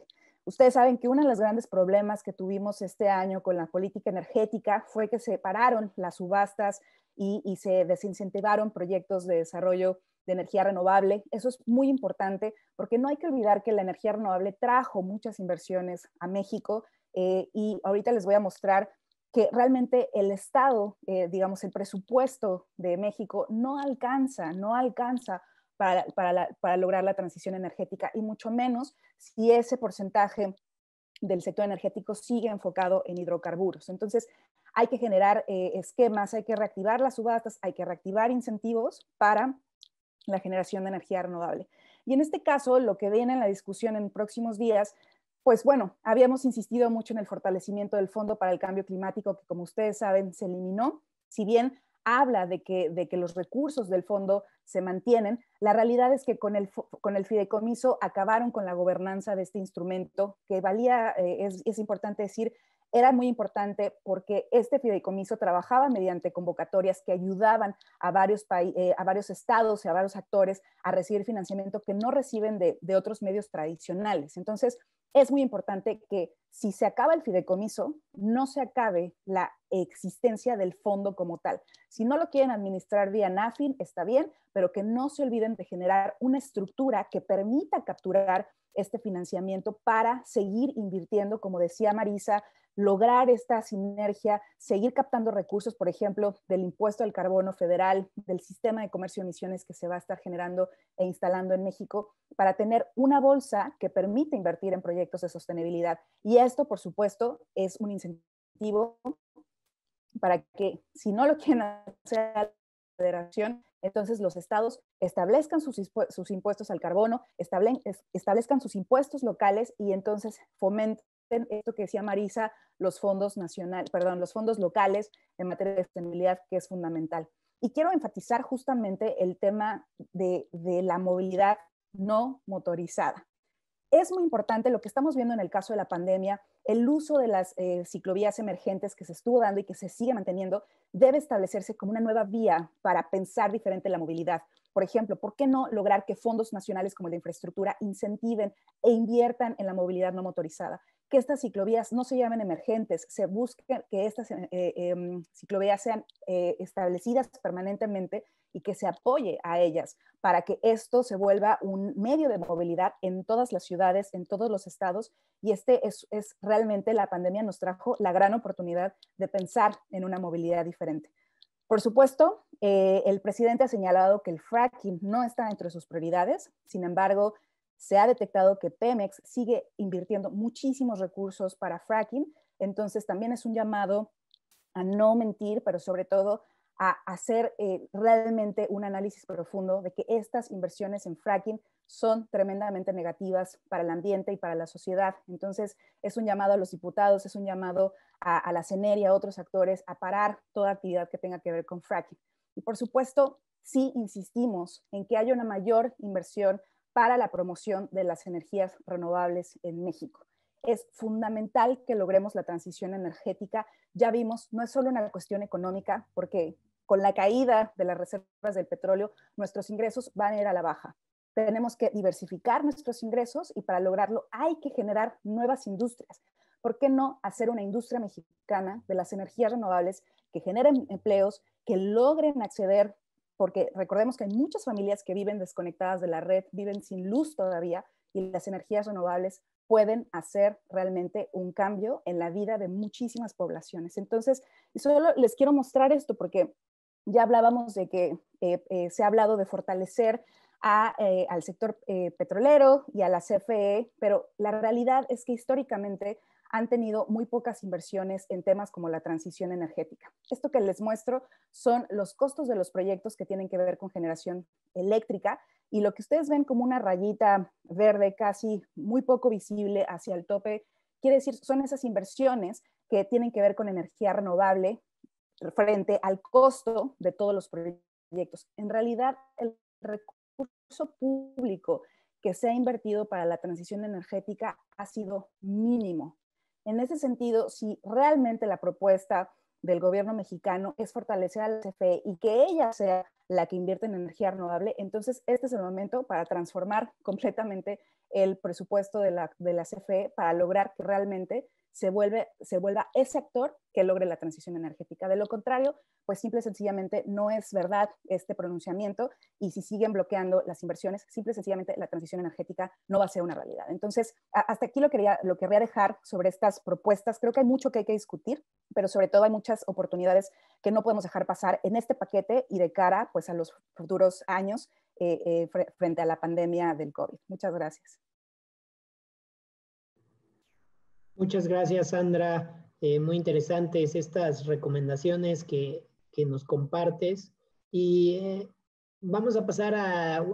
Ustedes saben que uno de los grandes problemas que tuvimos este año con la política energética fue que se pararon las subastas y se desincentivaron proyectos de desarrollo de energía renovable. Eso es muy importante porque no hay que olvidar que la energía renovable trajo muchas inversiones a México y ahorita les voy a mostrar que realmente el Estado, digamos, el presupuesto de México no alcanza para lograr la transición energética y mucho menos si ese porcentaje del sector energético sigue enfocado en hidrocarburos. Entonces, hay que generar esquemas, hay que reactivar las subastas, hay que reactivar incentivos para la generación de energía renovable. Y en este caso, lo que viene en la discusión en próximos días, pues bueno, habíamos insistido mucho en el fortalecimiento del Fondo para el Cambio Climático, que como ustedes saben, se eliminó. Si bien habla de que los recursos del fondo se mantienen, la realidad es que con el fideicomiso acabaron con la gobernanza de este instrumento, que valía, es importante decir, era muy importante porque este fideicomiso trabajaba mediante convocatorias que ayudaban a varios estados y a varios actores a recibir financiamiento que no reciben de otros medios tradicionales. Entonces, es muy importante que si se acaba el fideicomiso, no se acabe la existencia del fondo como tal. Si no lo quieren administrar vía NAFIN, está bien, pero que no se olviden de generar una estructura que permita capturar este financiamiento para seguir invirtiendo, como decía Marisa, lograr esta sinergia, seguir captando recursos, por ejemplo, del impuesto al carbono federal, del sistema de comercio de emisiones que se va a estar generando e instalando en México, para tener una bolsa que permite invertir en proyectos de sostenibilidad. Y esto, por supuesto, es un incentivo para que, si no lo quieren hacer a la federación, entonces los estados establezcan sus impuestos al carbono, establezcan sus impuestos locales y entonces fomenten esto que decía Marisa, los fondos locales en materia de sostenibilidad, que es fundamental. Y quiero enfatizar justamente el tema de la movilidad no motorizada. Es muy importante lo que estamos viendo en el caso de la pandemia, el uso de las ciclovías emergentes que se estuvo dando y que se sigue manteniendo, debe establecerse como una nueva vía para pensar diferente la movilidad. Por ejemplo, ¿por qué no lograr que fondos nacionales como el de infraestructura incentiven e inviertan en la movilidad no motorizada? Que estas ciclovías no se llamen emergentes, se busque que estas ciclovías sean establecidas permanentemente y que se apoye a ellas para que esto se vuelva un medio de movilidad en todas las ciudades, en todos los estados. Y es realmente, la pandemia nos trajo la gran oportunidad de pensar en una movilidad diferente. Por supuesto, el presidente ha señalado que el fracking no está entre sus prioridades. Sin embargo, se ha detectado que Pemex sigue invirtiendo muchísimos recursos para fracking. Entonces, también es un llamado a no mentir, pero sobre todo a hacer realmente un análisis profundo de que estas inversiones en fracking son tremendamente negativas para el ambiente y para la sociedad. Entonces, es un llamado a los diputados, es un llamado a la CNER y a otros actores a parar toda actividad que tenga que ver con fracking. Y por supuesto, sí insistimos en que haya una mayor inversión para la promoción de las energías renovables en México. Es fundamental que logremos la transición energética. Ya vimos, no es solo una cuestión económica, porque con la caída de las reservas del petróleo, nuestros ingresos van a ir a la baja. Tenemos que diversificar nuestros ingresos y para lograrlo hay que generar nuevas industrias. ¿Por qué no hacer una industria mexicana de las energías renovables que generen empleos, que logren acceder? Porque recordemos que hay muchas familias que viven desconectadas de la red, viven sin luz todavía, y las energías renovables pueden hacer realmente un cambio en la vida de muchísimas poblaciones. Entonces, solo les quiero mostrar esto porque ya hablábamos de que se ha hablado de fortalecer al sector petrolero y a la CFE, pero la realidad es que históricamente han tenido muy pocas inversiones en temas como la transición energética. Esto que les muestro son los costos de los proyectos que tienen que ver con generación eléctrica, y lo que ustedes ven como una rayita verde casi muy poco visible hacia el tope, quiere decir, son esas inversiones que tienen que ver con energía renovable frente al costo de todos los proyectos. En realidad, el recurso público que se ha invertido para la transición energética ha sido mínimo. En ese sentido, si realmente la propuesta del gobierno mexicano es fortalecer a la CFE y que ella sea la que invierte en energía renovable. Entonces, este es el momento para transformar completamente el presupuesto de la CFE para lograr que realmente se vuelva ese actor que logre la transición energética. De lo contrario, pues simple y sencillamente no es verdad este pronunciamiento, y si siguen bloqueando las inversiones, simple y sencillamente la transición energética no va a ser una realidad. Entonces, hasta aquí lo querría dejar sobre estas propuestas. Creo que hay mucho que hay que discutir, pero sobre todo hay muchas oportunidades que no podemos dejar pasar en este paquete y de cara pues a los futuros años frente a la pandemia del COVID. Muchas gracias. Muchas gracias, Sandra. Muy interesantes estas recomendaciones que nos compartes. Y vamos a pasar a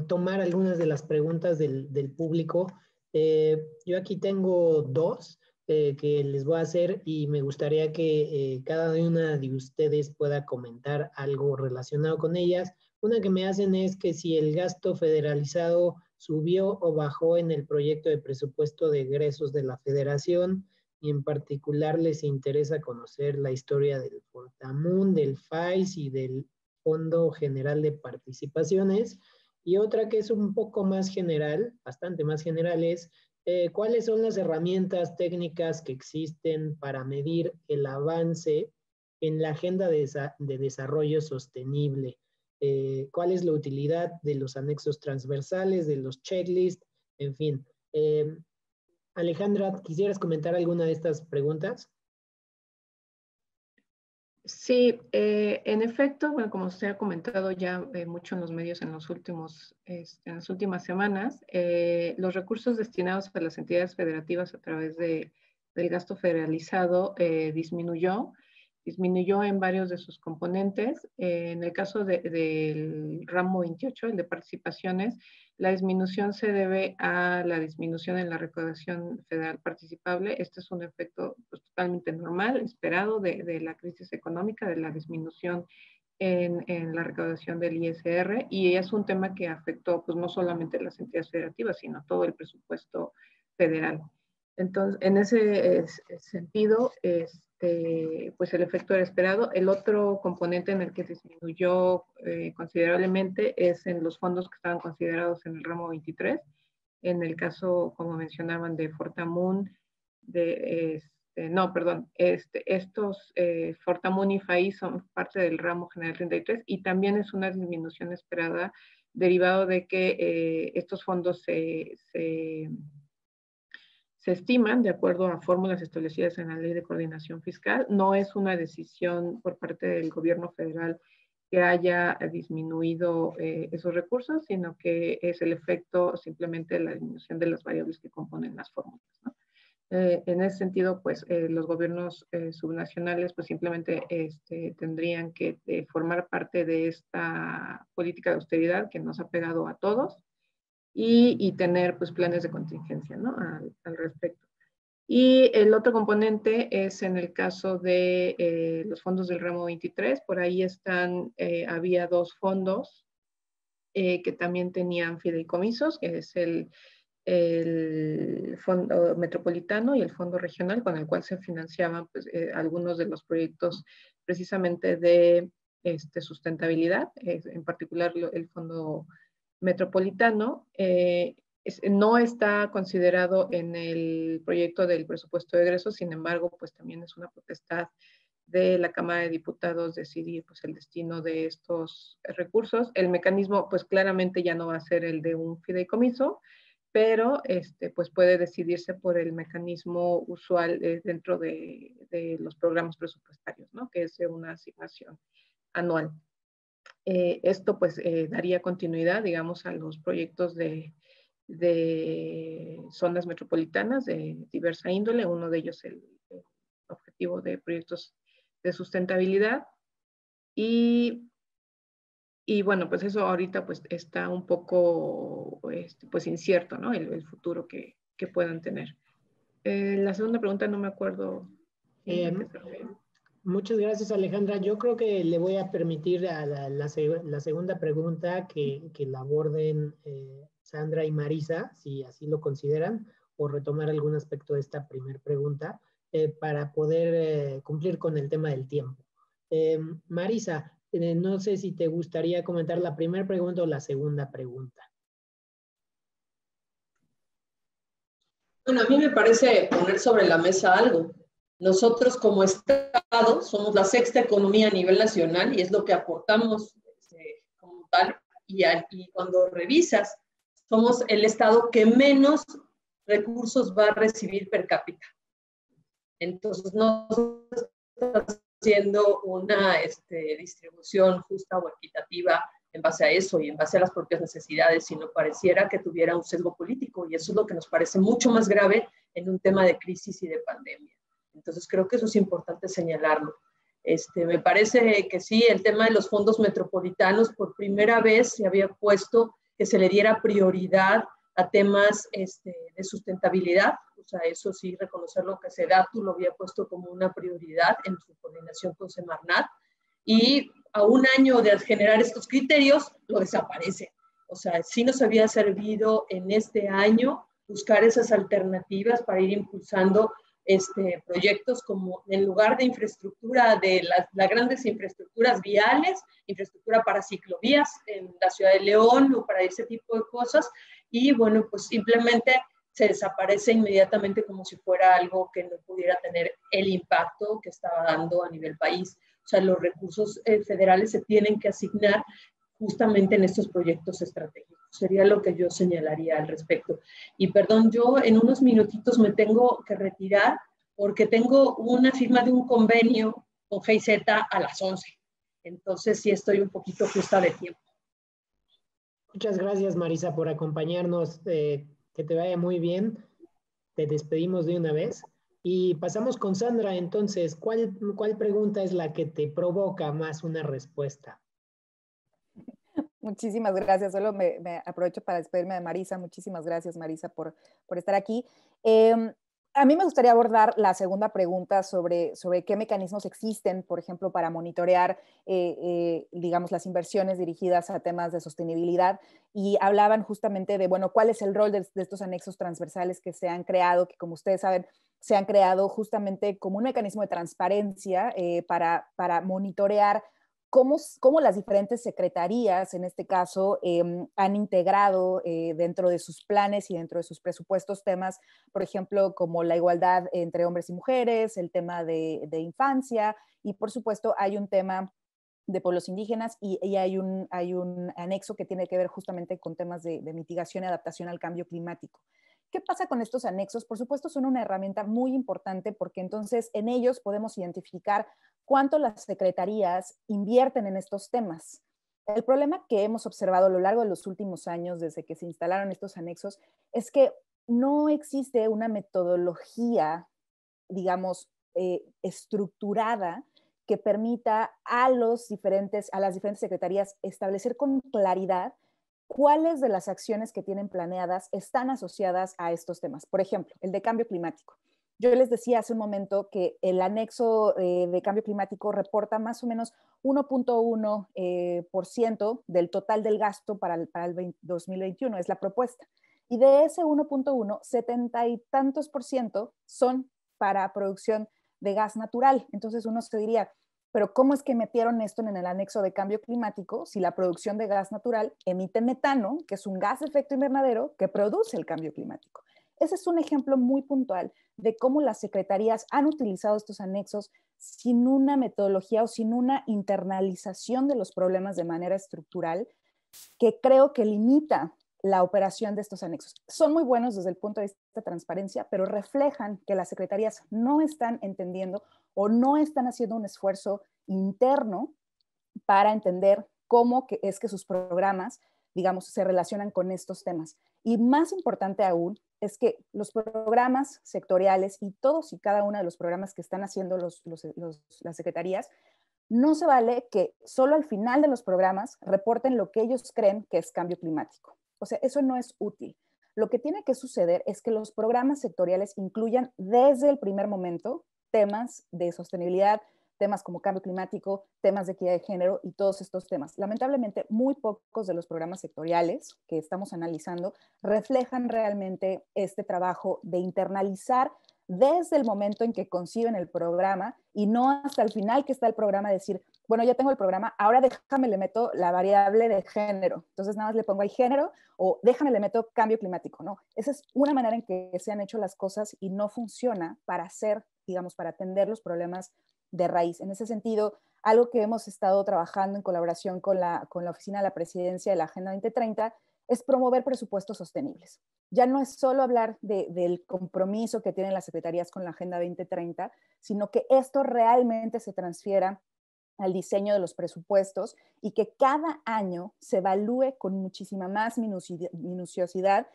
tomar algunas de las preguntas del público. Yo aquí tengo dos que les voy a hacer, y me gustaría que cada una de ustedes pueda comentar algo relacionado con ellas. Una que me hacen es que si el gasto federalizado subió o bajó en el proyecto de presupuesto de egresos de la Federación, y en particular les interesa conocer la historia del Fortamun, del FAIS y del Fondo General de Participaciones. Y otra que es un poco más general, bastante más general, es ¿cuáles son las herramientas técnicas que existen para medir el avance en la agenda de desarrollo sostenible? ¿Cuál es la utilidad de los anexos transversales, de los checklists? En fin. Alejandra, ¿quisieras comentar alguna de estas preguntas? Sí, en efecto, bueno, como usted ha comentado ya mucho en los medios en en las últimas semanas, los recursos destinados a las entidades federativas a través del gasto federalizado disminuyó en varios de sus componentes. En el caso del ramo 28, el de participaciones, la disminución se debe a la disminución en la recaudación federal participable. Este es un efecto pues, totalmente normal, esperado de la crisis económica, de la disminución en la recaudación del ISR, y es un tema que afectó pues, no solamente las entidades federativas, sino todo el presupuesto federal. Entonces, en ese sentido, pues el efecto era esperado. El otro componente en el que disminuyó considerablemente es en los fondos que estaban considerados en el ramo 23. En el caso, como mencionaban, de Fortamun, estos Fortamun y FAI son parte del ramo general 33, y también es una disminución esperada derivado de que estos fondos se estiman de acuerdo a fórmulas establecidas en la Ley de Coordinación Fiscal. No es una decisión por parte del gobierno federal que haya disminuido esos recursos, sino que es el efecto simplemente de la disminución de las variables que componen las fórmulas, ¿no? En ese sentido, pues los gobiernos subnacionales pues simplemente tendrían que formar parte de esta política de austeridad que nos ha pegado a todos, y tener pues planes de contingencia, ¿no? al respecto. Y el otro componente es en el caso de los fondos del ramo 23. Por ahí había dos fondos que también tenían fideicomisos, que es el fondo metropolitano y el fondo regional, con el cual se financiaban pues, algunos de los proyectos precisamente de sustentabilidad, en particular el fondo metropolitano. No está considerado en el proyecto del presupuesto de egresos, sin embargo, pues también es una potestad de la Cámara de Diputados decidir pues, el destino de estos recursos. El mecanismo, pues claramente ya no va a ser el de un fideicomiso, pero pues puede decidirse por el mecanismo usual dentro de los programas presupuestarios, ¿no? Que es una asignación anual. Esto pues daría continuidad, digamos, a los proyectos de zonas metropolitanas de diversa índole, uno de ellos el objetivo de proyectos de sustentabilidad, y bueno, pues eso ahorita pues está un poco pues incierto, ¿no? El futuro que puedan tener. La segunda pregunta no me acuerdo. Muchas gracias, Alejandra. Yo creo que le voy a permitir a la segunda pregunta que la aborden Sandra y Marisa, si así lo consideran, o retomar algún aspecto de esta primera pregunta para poder cumplir con el tema del tiempo. Marisa, no sé si te gustaría comentar la primera pregunta o la segunda pregunta. Bueno, a mí me parece poner sobre la mesa algo. Nosotros como Estado somos la sexta economía a nivel nacional y es lo que aportamos como tal. Y cuando revisas, somos el Estado que menos recursos va a recibir per cápita. Entonces, no está haciendo una distribución justa o equitativa en base a eso y en base a las propias necesidades, sino pareciera que tuviera un sesgo político, y eso es lo que nos parece mucho más grave en un tema de crisis y de pandemia. Entonces creo que eso es importante señalarlo. Me parece que sí, el tema de los fondos metropolitanos, por primera vez se había puesto que se le diera prioridad a temas de sustentabilidad, o sea, eso sí, reconocerlo, que SEDATU lo había puesto como una prioridad en su coordinación con Semarnat, y a un año de generar estos criterios, lo desaparece. O sea, sí nos había servido en este año buscar esas alternativas para ir impulsando proyectos como, en lugar de infraestructura, de las grandes infraestructuras viales, infraestructura para ciclovías en la ciudad de León o para ese tipo de cosas, y bueno, pues simplemente se desaparece inmediatamente como si fuera algo que no pudiera tener el impacto que estaba dando a nivel país. O sea, los recursos federales se tienen que asignar justamente en estos proyectos estratégicos. Sería lo que yo señalaría al respecto. Y perdón, yo en unos minutitos me tengo que retirar porque tengo una firma de un convenio con GIZ a las 11. Entonces sí estoy un poquito justa de tiempo. Muchas gracias, Marisa, por acompañarnos. Que te vaya muy bien. Te despedimos de una vez. Y pasamos con Sandra. Entonces, ¿cuál pregunta es la que te provoca más una respuesta? Muchísimas gracias. Solo me aprovecho para despedirme de Marisa. Muchísimas gracias, Marisa, por estar aquí. A mí me gustaría abordar la segunda pregunta sobre qué mecanismos existen, por ejemplo, para monitorear, digamos, las inversiones dirigidas a temas de sostenibilidad. Y hablaban justamente de, bueno, cuál es el rol de estos anexos transversales que se han creado, que como ustedes saben, se han creado justamente como un mecanismo de transparencia para monitorear cómo las diferentes secretarías, en este caso, han integrado dentro de sus planes y dentro de sus presupuestos temas, por ejemplo, como la igualdad entre hombres y mujeres, el tema de infancia, y por supuesto hay un tema de pueblos indígenas y hay un anexo que tiene que ver justamente con temas de mitigación y adaptación al cambio climático. ¿Qué pasa con estos anexos? Por supuesto, son una herramienta muy importante porque entonces en ellos podemos identificar cuánto las secretarías invierten en estos temas. El problema que hemos observado a lo largo de los últimos años, desde que se instalaron estos anexos, es que no existe una metodología, digamos, estructurada que permita a las diferentes secretarías establecer con claridad cuáles de las acciones que tienen planeadas están asociadas a estos temas. Por ejemplo, el de cambio climático. Yo les decía hace un momento que el anexo de cambio climático reporta más o menos 1.1% del total del gasto para el 2021, es la propuesta. Y de ese 1.1, 70 y tantos por ciento son para producción de gas natural. Entonces uno se diría, pero ¿cómo es que metieron esto en el anexo de cambio climático si la producción de gas natural emite metano, que es un gas de efecto invernadero que produce el cambio climático? Ese es un ejemplo muy puntual de cómo las secretarías han utilizado estos anexos sin una metodología o sin una internalización de los problemas de manera estructural, que creo que limita la operación de estos anexos. Son muy buenos desde el punto de vista de transparencia, pero reflejan que las secretarías no están entendiendo o no están haciendo un esfuerzo interno para entender cómo es que sus programas, digamos, se relacionan con estos temas. Y más importante aún es que los programas sectoriales y todos y cada uno de los programas que están haciendo las secretarías, no se vale que solo al final de los programas reporten lo que ellos creen que es cambio climático. O sea, eso no es útil. Lo que tiene que suceder es que los programas sectoriales incluyan desde el primer momento temas de sostenibilidad, temas como cambio climático, temas de equidad de género y todos estos temas. Lamentablemente, muy pocos de los programas sectoriales que estamos analizando reflejan realmente este trabajo de internalizar desde el momento en que conciben el programa y no hasta el final que está el programa decir, bueno, ya tengo el programa, ahora déjame le meto la variable de género. Entonces nada más le pongo ahí género o déjame le meto cambio climático, ¿no? Esa es una manera en que se han hecho las cosas y no funciona para hacer, digamos, para atender los problemas de raíz. En ese sentido, algo que hemos estado trabajando en colaboración con la Oficina de la Presidencia de la Agenda 2030 es promover presupuestos sostenibles. Ya no es solo hablar del compromiso que tienen las secretarías con la Agenda 2030, sino que esto realmente se transfiera al diseño de los presupuestos y que cada año se evalúe con muchísima más minuciosidad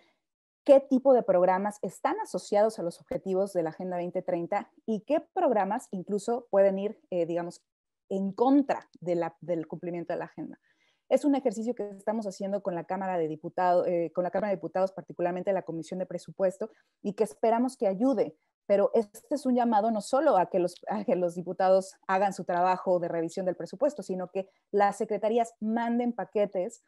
qué tipo de programas están asociados a los objetivos de la Agenda 2030 y qué programas incluso pueden ir, digamos, en contra del cumplimiento de la agenda. Es un ejercicio que estamos haciendo con la Cámara de Diputados, particularmente la Comisión de Presupuesto, y que esperamos que ayude. Pero este es un llamado no solo a que los diputados hagan su trabajo de revisión del presupuesto, sino que las secretarías manden paquetes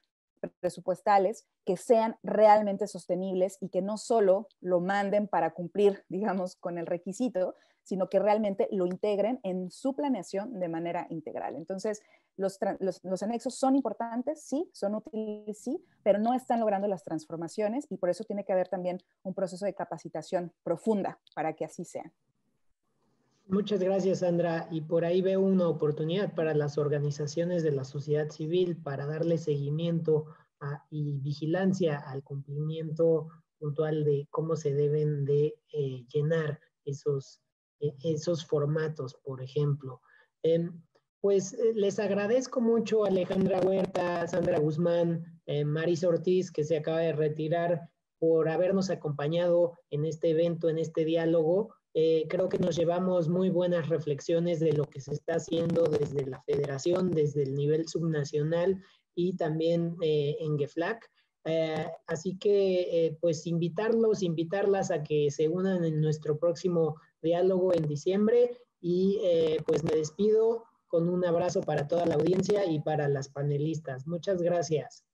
presupuestales que sean realmente sostenibles y que no solo lo manden para cumplir, digamos, con el requisito, sino que realmente lo integren en su planeación de manera integral. Entonces, los anexos son importantes, sí, son útiles, sí, pero no están logrando las transformaciones y por eso tiene que haber también un proceso de capacitación profunda para que así sea. Muchas gracias, Sandra. Y por ahí veo una oportunidad para las organizaciones de la sociedad civil para darle seguimiento y vigilancia al cumplimiento puntual de cómo se deben de llenar esos formatos, por ejemplo. Pues les agradezco mucho a Alejandra Huerta, Sandra Guzmán, Marisa Ortiz, que se acaba de retirar, por habernos acompañado en este evento, en este diálogo. Creo que nos llevamos muy buenas reflexiones de lo que se está haciendo desde la federación, desde el nivel subnacional y también en GEFLAC. Así que pues invitarlas a que se unan en nuestro próximo diálogo en diciembre y pues me despido con un abrazo para toda la audiencia y para las panelistas. Muchas gracias.